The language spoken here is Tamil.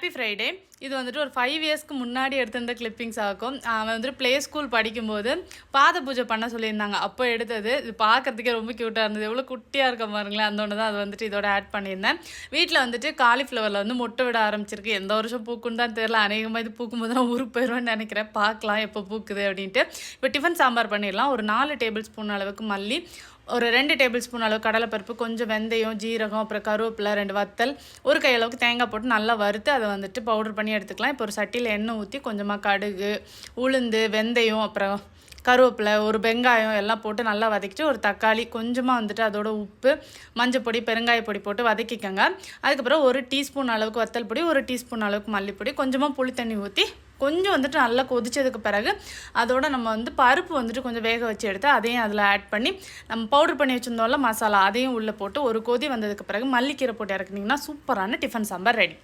Happy Friday. இது வந்துட்டு ஒரு 5 இயர்ஸ்க்கு முன்னாடி எடுத்திருந்த கிளிப்பிங்ஸ் ஆகும். அவன் வந்துட்டு ப்ளே ஸ்கூல் படிக்கும்போது பாத பூஜை பண்ண சொல்லியிருந்தாங்க. அப்போ எடுத்தது. இது பார்க்குறதுக்கே ரொம்ப க்யூட்டாக இருந்தது. எவ்வளோ குட்டியாக இருக்க பாருங்களேன். அந்த ஒன்று தான் அது வந்துட்டு இதோட ஆட் பண்ணியிருந்தேன். வீட்டில் வந்துட்டு காலிஃப்ளவரில் வந்து மொட்டை விட ஆரம்பிச்சிருக்கு. எந்த வருஷம் பூக்குன்னு தான் தெரியல. அநேகமாக இது பூக்கும்போது நான் ஊருக்கு போயிடுவேன்னு நினைக்கிறேன். பார்க்கலாம் எப்போ பூக்குது அப்படின்ட்டு. இப்போ டிஃபன் சாம்பார் பண்ணிடலாம். ஒரு 4 டேபிள் ஸ்பூன் அளவுக்கு மல்லி, ஒரு 2 டேபிள் ஸ்பூன் அளவு கடலைப்பருப்பு, கொஞ்சம் வெந்தயம், ஜீரகம், அப்புறம் கருவேப்பிலை, 2 வத்தல், ஒரு கை அளவுக்கு தேங்காய் போட்டு நல்லா வறுத்து அதை வந்துட்டு பவுடர் பண்ணி எடுத்துக்கலாம். இப்போ ஒரு சட்டியில் எண்ணெய் ஊற்றி கொஞ்சமாக கடுகு, உளுந்து, வெந்தயம், அப்புறம் கருவேப்பிலை, ஒரு வெங்காயம் எல்லாம் போட்டு நல்லா வதக்கிட்டு ஒரு தக்காளி, கொஞ்சமாக வந்துட்டு அதோட உப்பு, மஞ்சள் பொடி, பெருங்காய பொடி போட்டு வதக்கிக்கோங்க. அதுக்கப்புறம் 1 டீஸ்பூன் அளவுக்கு வத்தல் பொடி, 1 டீஸ்பூன் அளவுக்கு மல்லிப்பொடி, கொஞ்சமாக புளி தண்ணி ஊற்றி கொஞ்சம் வந்துட்டு நல்லா கொதிச்சதுக்கு பிறகு அதோட நம்ம வந்து பருப்பு வந்துட்டு கொஞ்சம் வேக வச்சு எடுத்து அதையும் அதில் ஆட் பண்ணி நம்ம பவுடர் பண்ணி வச்சுருந்தோம்ல மசாலா, அதையும் உள்ளே போட்டு ஒரு கொதி வந்ததுக்கு பிறகு மல்லிக்கீரை போட்டு இறக்குனீங்கன்னா சூப்பரான டிஃபன் சாம்பார் ரெடி.